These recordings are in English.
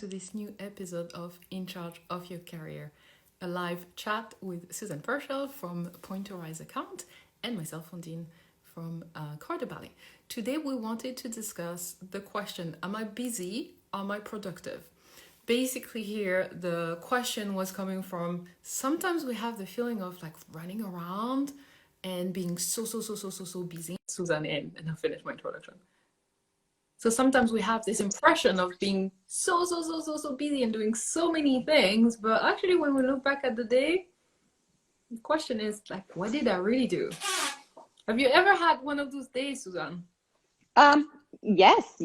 to this new episode of In Charge of Your Career, a live chat with Susanne Puerschel from Point to Rise account and myself, Ondine, from Ballet. Today we wanted to discuss the question, am I busy? Am I productive? Basically here, the question was coming from, sometimes we have the feeling of like running around and being so busy. Susanne, and I'll finish my introduction. So sometimes we have this impression of being so busy and doing so many things, but actually when we look back at the day, the question is like, what did I really do? Have you ever had one of those days, Susanne? Yes.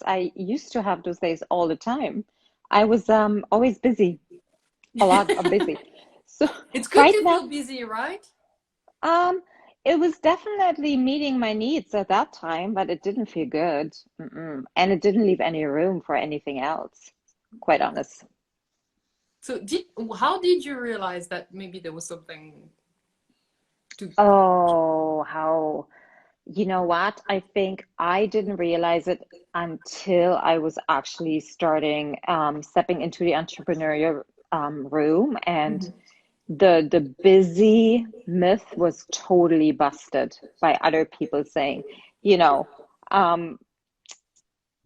I used to have those days all the time. I was always busy, a lot of busy. So It's good right to now, feel busy, right? um, it was definitely meeting my needs at that time, but it didn't feel good. And it didn't leave any room for anything else, quite honest. So how did you realize that maybe there was something to... Oh, how, you know what? I think I didn't realize it until I was actually stepping into the entrepreneurial room, and Mhm. the busy myth was totally busted by other people saying, you know, um,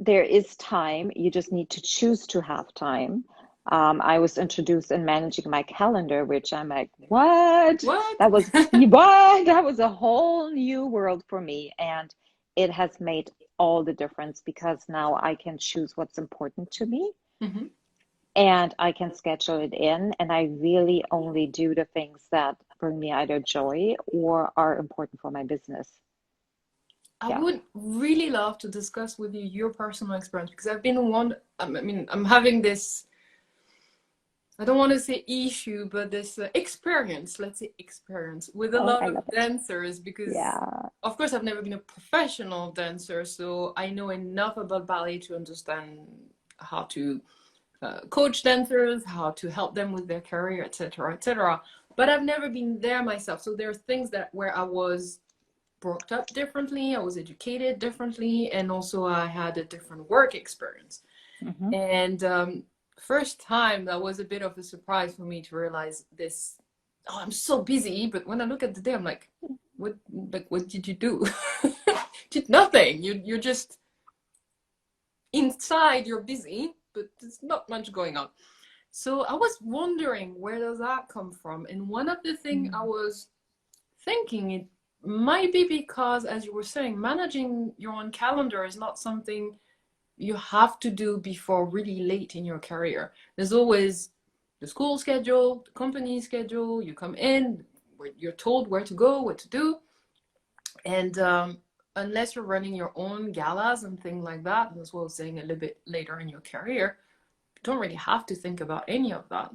there is time, you just need to choose to have time. I was introduced in managing my calendar, which I'm like, what? What? What? That was a whole new world for me. And it has made all the difference because now I can choose what's important to me Mhm. and I can schedule it in. And I really only do the things that bring me either joy or are important for my business. I Yeah. would really love to discuss with you your personal experience because I'm having this, I don't want to say issue, but this experience, let's say experience with a Oh, lot I of love it. dancers because, Yeah. of course, I've never been a professional dancer, so I know enough about ballet to understand how to coach dancers, how to help them with their career, etc., etc. But I've never been there myself, so there are things that where I was brought up differently, I was educated differently, and also I had a different work experience. Hmm. And first time that was a bit of a surprise for me to realize this. Oh, I'm so busy, but when I look at the day, I'm what did you do? Did nothing. You're just inside. You're busy, but there's not much going on. So I was wondering where does that come from? And one of the things I was thinking it might be because, as you were saying, managing your own calendar is not something you have to do before really late in your career. There's always the school schedule, the company schedule. You come in, you're told where to go, what to do, and unless you're running your own galas and things like that, as well as saying a little bit later in your career, you don't really have to think about any of that.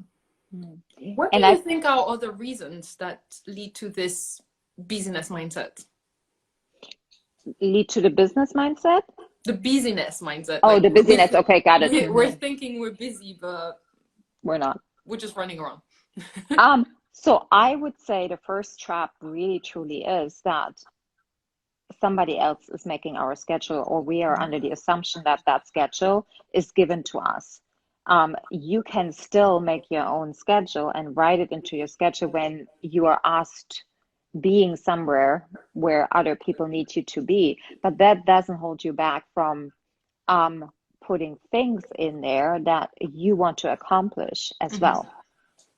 Mm. What do And you I think are other reasons that lead to this business mindset? lead to the business mindset. The busyness mindset, Oh, like the busyness. Okay, got it. we're thinking we're busy, but We're not. we're just running around. So I would say the first trap really truly is that somebody else is making our schedule, or we are under the assumption that that schedule is given to us. You can still make your own schedule and write it into your schedule when you are asked being somewhere where other people need you to be, but that doesn't hold you back from putting things in there that you want to accomplish as Mhm. well.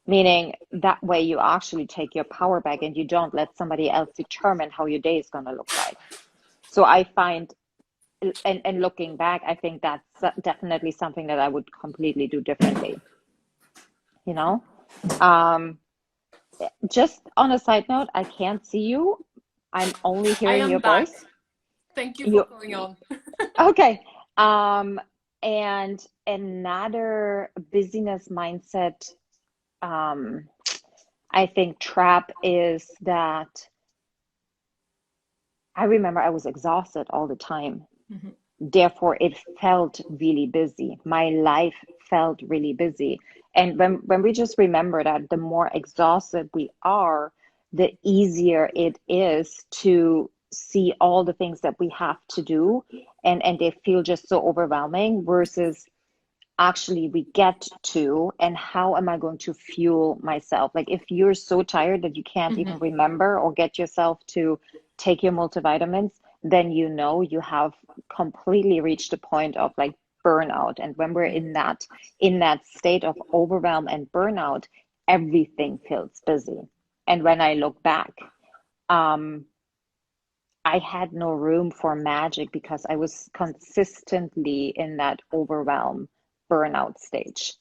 Meaning that way you actually take your power back and you don't let somebody else determine how your day is going to look like. So I find, and looking back, I think that's definitely something that I would completely do differently, you know? Um, just on a side note, I can't see you. I'm only I hearing am your back. voice. Thank you for You, going on. okay. Um, and another busyness mindset, um, I think trap is that I remember I was exhausted all the time. Mhm. Therefore, it felt really busy. My life felt really busy. And when we just remember that the more exhausted we are, the easier it is to see all the things that we have to do, and they feel just so overwhelming versus actually we get to, and how am I going to fuel myself? Like if you're so tired that you can't even Mm-hmm. remember or get yourself to take your multivitamins, then you know you have completely reached a point of like burnout. And when we're in that state of overwhelm and burnout, everything feels busy. And when I look back, um, I had no room for magic because I was consistently in that overwhelm burnout stage.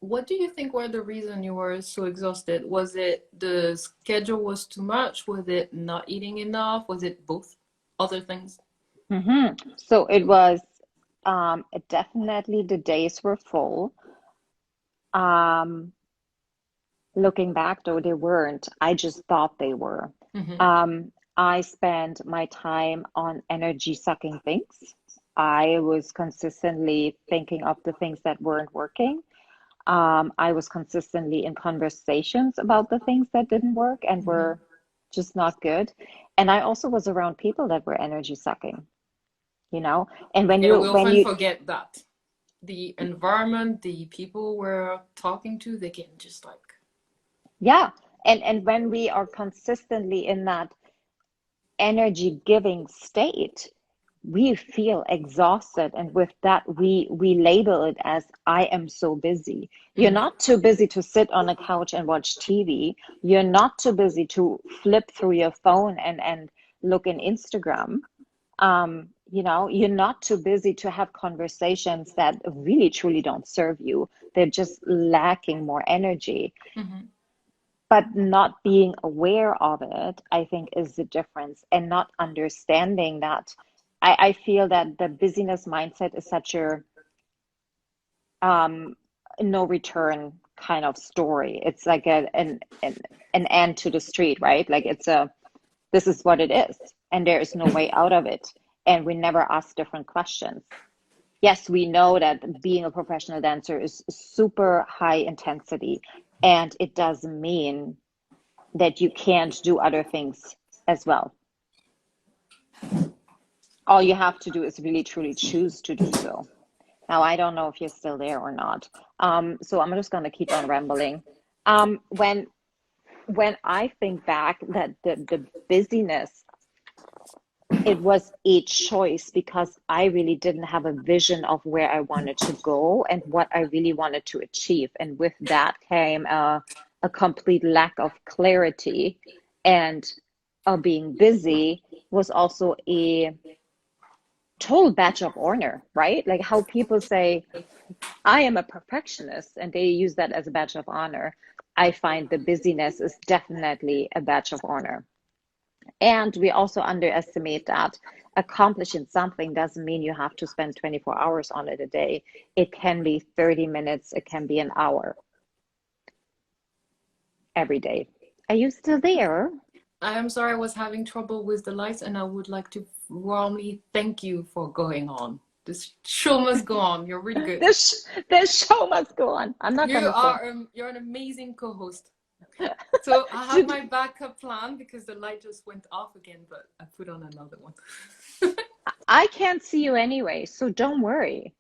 What do you think were the reason you were so exhausted? Was it the schedule was too much? Was it not eating enough? Was it both other things? So it was definitely the days were full. Um, Looking back though, they weren't. I just thought they were. Mm-hmm. I spent my time on energy sucking things. I was consistently thinking of the things that weren't working. I was consistently in conversations about the things that didn't work and Mm-hmm. were just not good. And I also was around people that were energy sucking, you know? And Yeah, we often forget that the environment, the people we're talking to, they can just like. yeah, and when we are consistently in that energy giving state, we feel exhausted, and with that we label it as I am so busy. You're Mm-hmm. not too busy to sit on a couch and watch TV. You're not too busy to flip through your phone and look in Instagram. You're not too busy to have conversations that really truly don't serve you. They're just lacking more energy. Mm-hmm. But not being aware of it, I think, is the difference, and not understanding that. I feel that the busyness mindset is such a um, no return kind of story. It's like an end to the street, right? Like this is what it is, and there is no way out of it. And we never ask different questions. Yes, we know that being a professional dancer is super high intensity, and it does mean that you can't do other things as well. All you have to do is really truly choose to do so. Now, I don't know if you're still there or not. So I'm just going to keep on rambling. Um, when when I think back that the busyness, it was a choice because I really didn't have a vision of where I wanted to go and what I really wanted to achieve. And with that came a complete lack of clarity. And being busy was also a total badge of honor, right? Like how people say, I am a perfectionist, and they use that as a badge of honor. I find the busyness is definitely a badge of honor. And we also underestimate that accomplishing something doesn't mean you have to spend 24 hours on it a day. It can be 30 minutes, it can be an hour every day. Are you still there? I am sorry I was having trouble with the lights, and I would like to warmly thank you for going on. This show must go on. You're really good. The show must go on. I'm not You gonna sing. are you're an amazing co-host. Okay. So I have my backup plan because the light just went off again, but I put on another one. I can't see you anyway, so don't worry.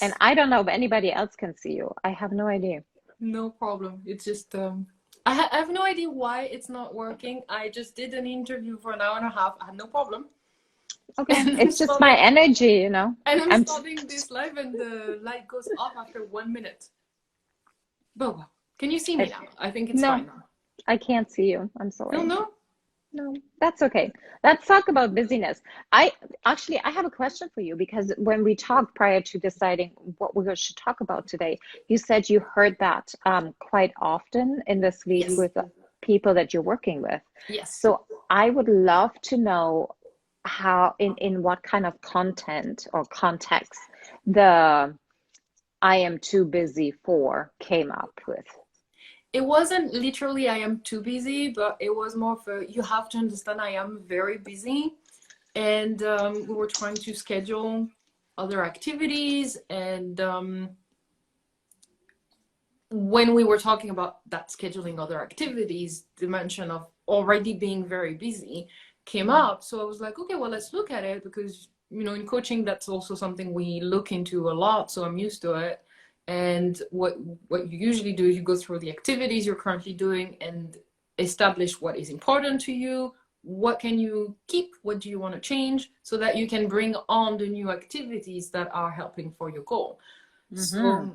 And It's I don't know if anybody else can see you. I have no idea. no problem. It's just I have no idea why it's not working. I just did an interview for an hour and a half. I had no problem. Okay, And I'm it's just my starting energy, you know. and I'm I'm starting this live and the light goes off after 1 minute. But well, can you see me I, now? I think it's no, fine now. I can't see you. I'm No, sorry. no. No, that's okay. Let's talk about busyness. I have a question for you because when we talked prior to deciding what we should talk about today, you said you heard that quite often in this week Yes. with the people that you're working with. Yes. So I would love to know how, in what kind of content or context the I am too busy for came up with. It wasn't literally I am too busy, but it was more for you have to understand I am very busy. And we were trying to schedule other activities. And when we were talking about that scheduling other activities, the mention of already being very busy came up. So I was like, okay, well, let's look at it because, in coaching, that's also something we look into a lot. So I'm used to it. And what you usually do is you go through the activities you're currently doing and establish what is important to you, what can you keep, what do you want to change, so that you can bring on the new activities that are helping for your goal. So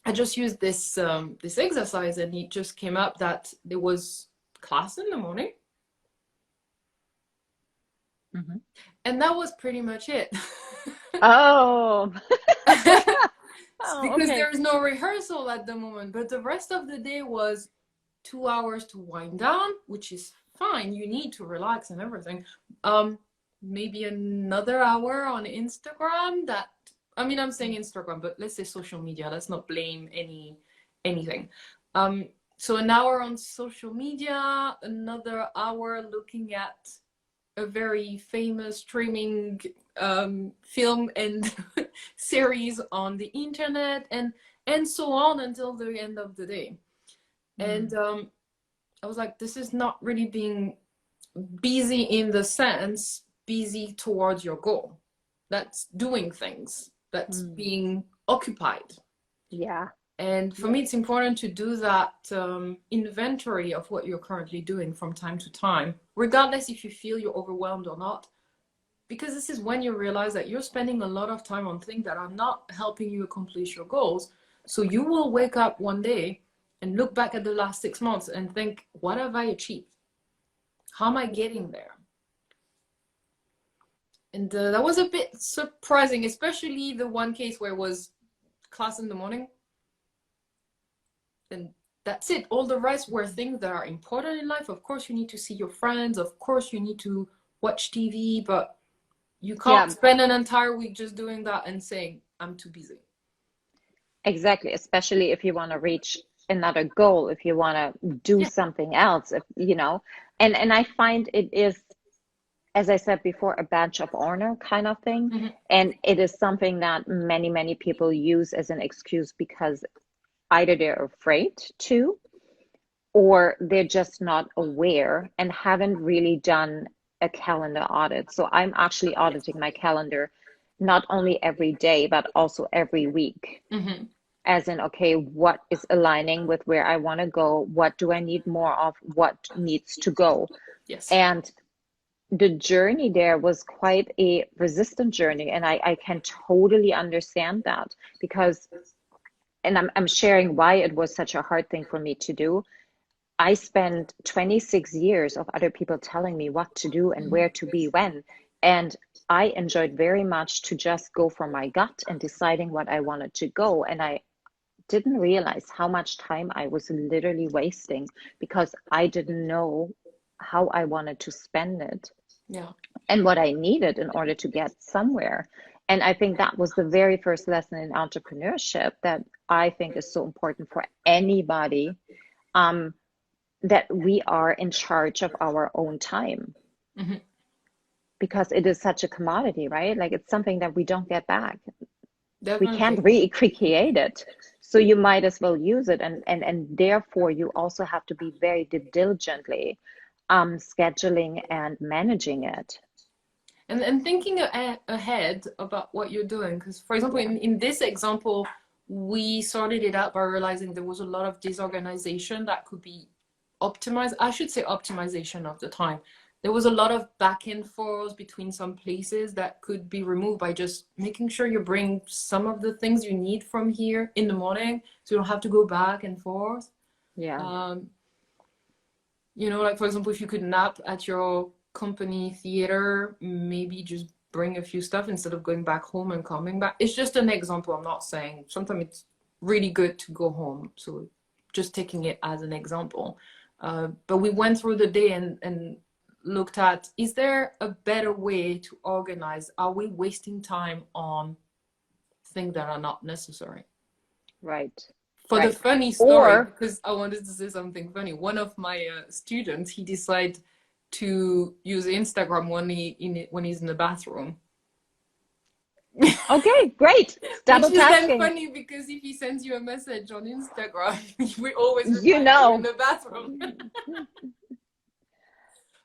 I just used this this exercise, and it just came up that there was class in the morning, and that was pretty much it. Oh. Because Okay. there's no rehearsal at the moment, but the rest of the day was 2 hours to wind down, which is fine. You need to relax and everything. Maybe another hour on Instagram. That, I mean, I'm saying Instagram, but let's say social media. Let's not blame anything. So an hour on social media, another hour looking at a very famous streaming film and series on the internet, and so on until the end of the day. And I was like, this is not really being busy in the sense busy towards your goal. That's doing things. That's being occupied. Yeah. And for me, it's important to do that inventory of what you're currently doing from time to time, regardless if you feel you're overwhelmed or not, because this is when you realize that you're spending a lot of time on things that are not helping you accomplish your goals. So you will wake up one day and look back at the last 6 months and think, what have I achieved? How am I getting there? And that was a bit surprising, especially the one case where it was class in the morning. And that's it. All the rest were things that are important in life. Of course, you need to see your friends. Of course, you need to watch TV, but you can't spend an entire week just doing that and saying, I'm too busy. Exactly. Especially if you want to reach another goal, if you want to do something else, if, you know, and I find it is, as I said before, a badge of honor kind of thing. And it is something that many people use as an excuse because either they're afraid to, or they're just not aware and haven't really done a calendar audit. So I'm actually auditing my calendar, not only every day, but also every week. As in, okay, what is aligning with where I want to go? What do I need more of? What needs to go? Yes. And the journey there was quite a resistant journey. And I can totally understand that because, and I'm sharing why it was such a hard thing for me to do. I spent 26 years of other people telling me what to do and where to be when. And I enjoyed very much to just go for my gut and deciding what I wanted to go. And I didn't realize how much time I was literally wasting because I didn't know how I wanted to spend it. Yeah. And what I needed in order to get somewhere. And I think that was the very first lesson in entrepreneurship that I think is so important for anybody, that we are in charge of our own time. Because it is such a commodity, right? Like it's something that we don't get back. Definitely. We can't recreate it. So you might as well use it. And therefore you also have to be very diligently scheduling and managing it. And thinking ahead about what you're doing. Because, for example, in this example, we sorted it out by realizing there was a lot of disorganization that could be optimized. I should say optimization of the time. There was a lot of back and forth between some places that could be removed by just making sure you bring some of the things you need from here in the morning, so you don't have to go back and forth. Yeah. You know, like for example, if you could nap at your company theater, maybe just bring a few stuff instead of going back home and coming back. It's just an example. I'm not saying sometimes it's really good to go home. So just taking it as an example. But we went through the day and looked at, is there a better way to organize? Are we wasting time on things that are not necessary? Right. For the funny story, because I wanted to say something funny. One of my students, he decided to use Instagram when he's in the bathroom. Okay, great. Double Which is tasking. then funny because if he sends you a message on Instagram, we always reply you know in the bathroom.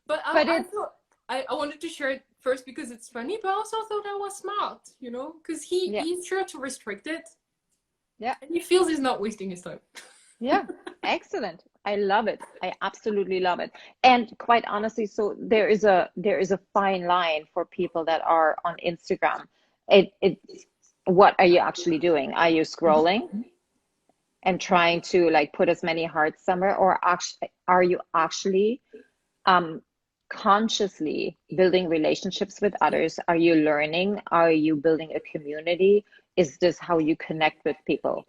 But I thought I wanted to share it first because it's funny, but I also thought that was smart, you know, because he's sure to restrict it. Yeah. And he feels he's not wasting his time. Yeah. Excellent. I love it. I absolutely love it. And quite honestly, so there is a fine line for people that are on Instagram. It's what are you actually doing? Are you scrolling and trying to like put as many hearts somewhere, or actually are you actually um consciously building relationships with others? Are you learning? Are you building a community? Is this how you connect with people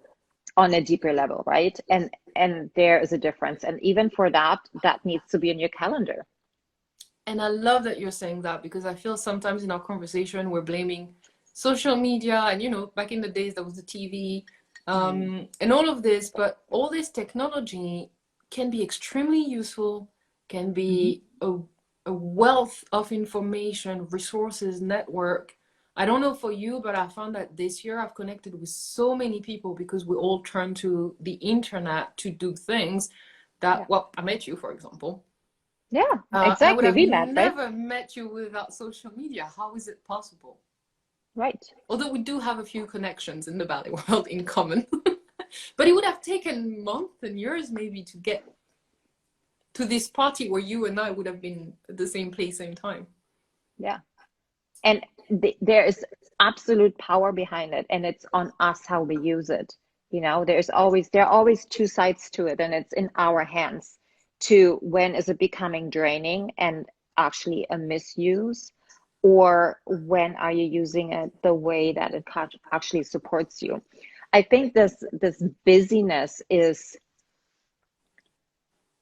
on a deeper level, right? And there is a difference. And even for that, that needs to be in your calendar. And I love that you're saying that, because I feel sometimes in our conversation we're blaming social media, and back in the days there was the TV, and all of this, but all this technology can be extremely useful, can be a wealth of information, resources, network. I don't know for you, but I found that this year I've connected with so many people because we all turn to the internet to do things that, Yeah. well, I met you, for example. Yeah, I would exactly. have We met, right? never met you without social media. How is it possible? Right. Although we do have a few connections in the ballet world in common. But it would have taken months and years maybe to get to this party where you and I would have been at the same place, same time. Yeah. And there is absolute power behind it, and it's on us how we use it. There are always two sides to it, and it's in our hands to when is it becoming draining and actually a misuse, or when are you using it the way that it actually supports you. I think this busyness is,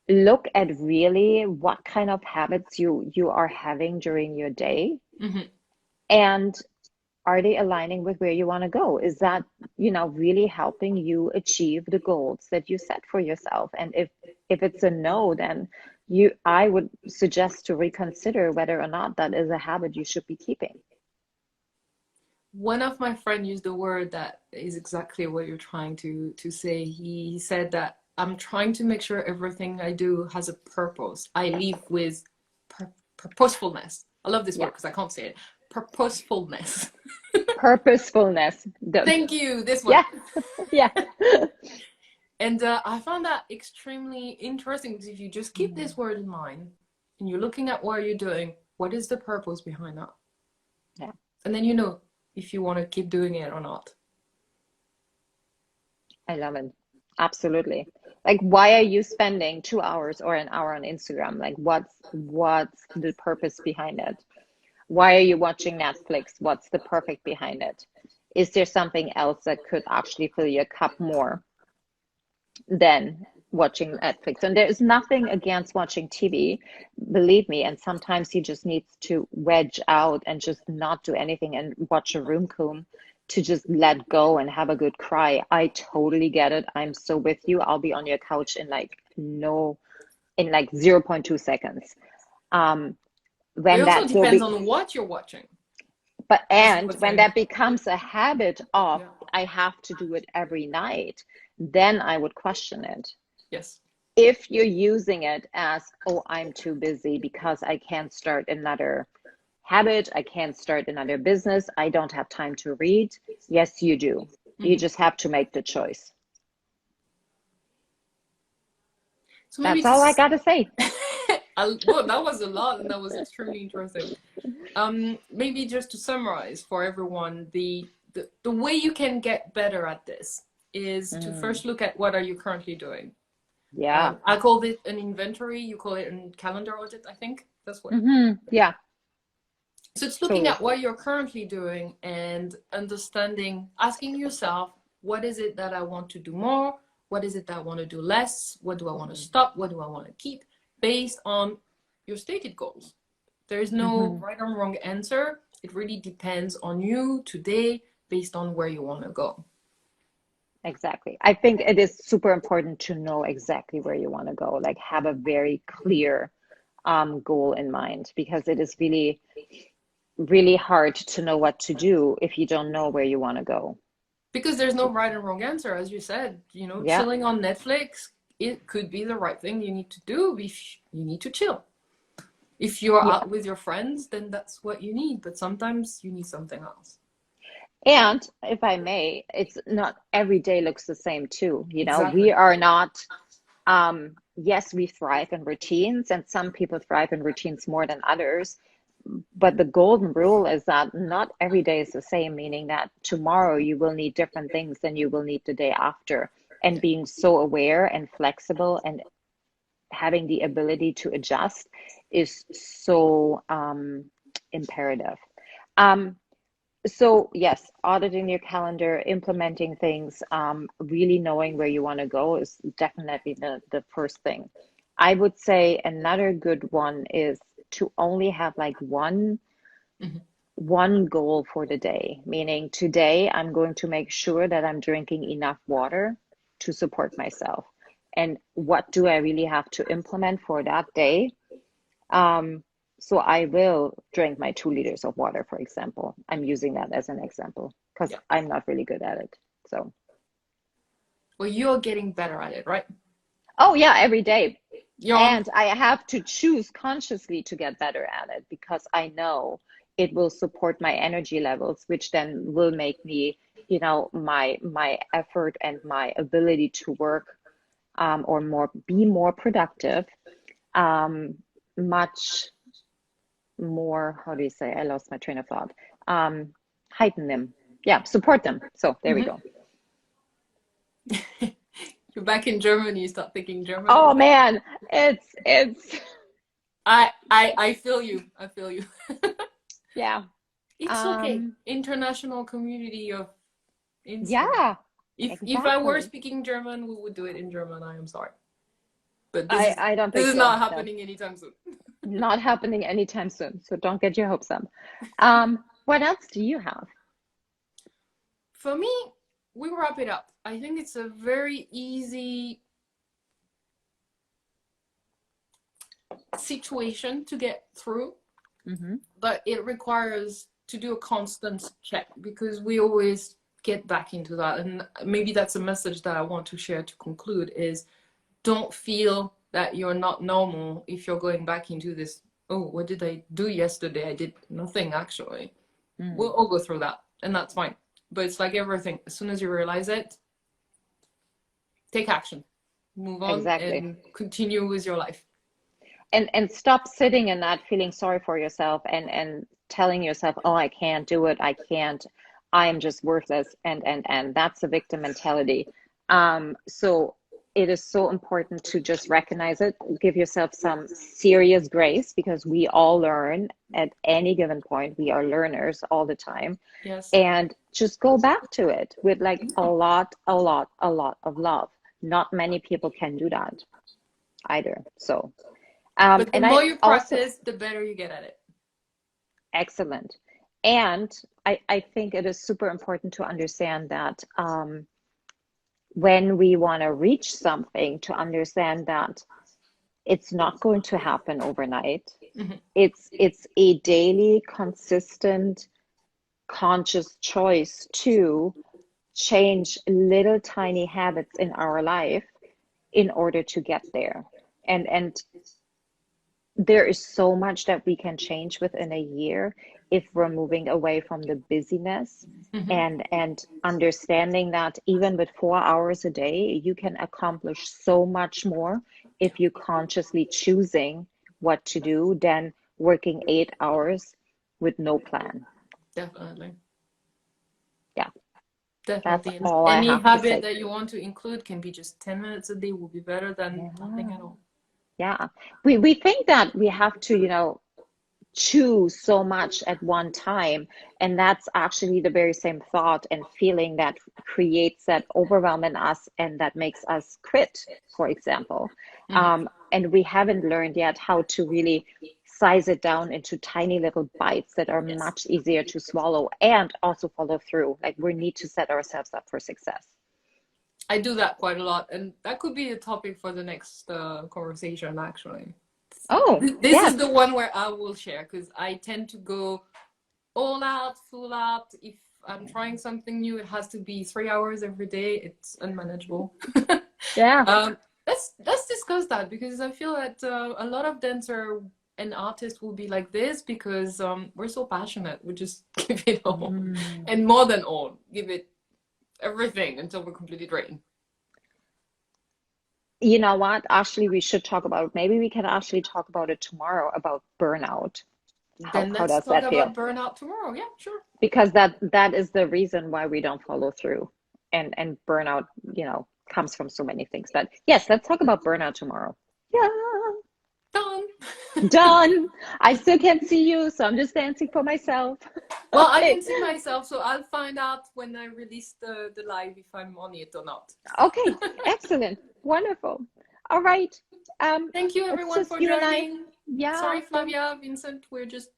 look at really what kind of habits you are having during your day, and are they aligning with where you want to go? Is that, really helping you achieve the goals that you set for yourself? And if it's a no, then I would suggest to reconsider whether or not that is a habit you should be keeping. One of my friends used a word that is exactly what you're trying to say. He said that I'm trying to make sure everything I do has a purpose. I live with purposefulness. I love this word Yeah. because I can't say it. Purposefulness. Purposefulness. Thank you. This one. Yeah. Yeah. And I found that extremely interesting, because if you just keep this word in mind and you're looking at what you're doing, what is the purpose behind that? Yeah. And then if you want to keep doing it or not. I love it. Absolutely. Like, why are you spending 2 hours or an hour on Instagram? Like, what's the purpose behind it? Why are you watching Netflix? What's the purpose behind it? Is there something else that could actually fill your cup more than watching Netflix? And there is nothing against watching TV, believe me. And sometimes you just need to wedge out and just not do anything and watch a room-coom to just let go and have a good cry. I totally get it. I'm so with you. I'll be on your couch in like 0.2 seconds. It When also that will depends be, on what you're watching. but As you and were when saying. that becomes a habit of, Yeah. I have to do it every night, then I would question it. Yes. If you're using it as, oh, I'm too busy because I can't start another habit, I can't start another business, I don't have time to read. Yes, you do. You just have to make the choice. So maybe That's all I gotta say. well, that was a lot, and that was extremely interesting. Maybe just to summarize for everyone, the way you can get better at this is to first look at what are you currently doing. Yeah. I call it an inventory. You call it a calendar audit, I think. That's what. Yeah. So it's looking at what you're currently doing and understanding, asking yourself, what is it that I want to do more? What is it that I want to do less? What do I want to stop? What do I want to keep? Based on your stated goals. There is no right or wrong answer. It really depends on you today based on where you want to go. Exactly. I think it is super important to know exactly where you want to go, like have a very clear goal in mind, because it is really, really hard to know what to do if you don't know where you want to go. Because there's no right and wrong answer, as you said. Yeah. Chilling on Netflix, it could be the right thing you need to do if you need to chill. If you're out with your friends, then that's what you need. But sometimes you need something else. And if I may, it's not every day looks the same too. You know, Exactly. we are not, yes, we thrive in routines, and some people thrive in routines more than others. But the golden rule is that not every day is the same, meaning that tomorrow you will need different things than you will need the day after. And being so aware and flexible and having the ability to adjust is so imperative. Um, so yes, auditing your calendar, implementing things, really knowing where you want to go is definitely the first thing. I would say another good one is to only have like Mhm. one goal for the day, meaning today I'm going to make sure that I'm drinking enough water to support myself. And what do I really have to implement for that day? Um, so I will drink my 2 liters of water, for example. I'm using that as an example because Yeah. I'm not really good at it. So, Well, you're getting better at it, right? oh yeah, every day. You're on. And I have to choose consciously to get better at it because I know it will support my energy levels, which then will make me, my effort and my ability to work or be more productive, um, much more, how do you say? I lost my train of thought. Um, heighten them. Yeah, support them. So there we Mhm. go. You're back in Germany, you start thinking German Oh again. man, it's I feel you. I feel you. yeah. It's okay. Um, International community of instincts. yeah, If I were exactly. speaking German, we would do it in German. I am sorry, but I don't this think is so. not No, happening anytime soon. not happening anytime soon. So don't get your hopes up. What else do you have? For me, we wrap it up. I think it's a very easy situation to get through, Hmm. but it requires to do a constant check because we always get back into that. And maybe that's a message that I want to share to conclude is don't feel that you're not normal if you're going back into this, oh, what did I do yesterday? I did nothing actually. We'll Mm, all go through that, and that's fine. But it's like everything. As soon as you realize it, take action, move on, exactly. and continue with your life. And stop sitting and not feeling sorry for yourself and telling yourself, oh, I can't do it, I can't, I am just worthless, and that's a victim mentality. So it is so important to just recognize it, give yourself some serious grace because we all learn at any given point. We are learners all the time, Yes. and just go back to it with like a lot of love. Not many people can do that either. So But the and more I you also, practice, the better you get at it. excellent. And I think it is super important to understand that when we want to reach something, to understand that it's not going to happen overnight. Mhm. It's a daily, consistent, conscious choice to change little tiny habits in our life in order to get there. And there is so much that we can change within a year if we're moving away from the busyness Mhm. and understanding that even with 4 hours a day you can accomplish so much more if you consciously choosing what to do than working 8 hours with no plan. Definitely. Yeah, that's Definitely. And all I any have to habit say. that you want to include can be just 10 minutes a day will be better than nothing Yeah, at all. yeah, we think that we have to, choose so much at one time. And that's actually the very same thought and feeling that creates that overwhelm in us and that makes us quit, for example. Mhm. And we haven't learned yet how to really size it down into tiny little bites that are Yes. much easier to swallow and also follow through. Like we need to set ourselves up for success. I do that quite a lot, and that could be a topic for the next conversation, actually. Oh, This is the yes. one where I will share because I tend to go all out, full out. If I'm trying something new, it has to be 3 hours every day. It's unmanageable. Yeah. um, let's discuss that because I feel that a lot of dancers an artist will be like this because we're so passionate. We just give it all. And more than all, give it everything until we're completely drained. You know what? Actually, we should talk about, maybe we can actually talk about it tomorrow, about burnout. Then How let's does talk that feel? about burnout tomorrow. Yeah, sure. Because that is the reason why we don't follow through. And burnout, comes from so many things. But yes, let's talk about burnout tomorrow. Yeah. Done. Done. I still can't see you, so I'm just dancing for myself. Well, I can see myself, so I'll find out when I release the live if I'm on it or not. Okay, excellent. Wonderful. All right. Thank you It's everyone just for you and I. joining. Yeah. Sorry, Flavia, Vincent, we're just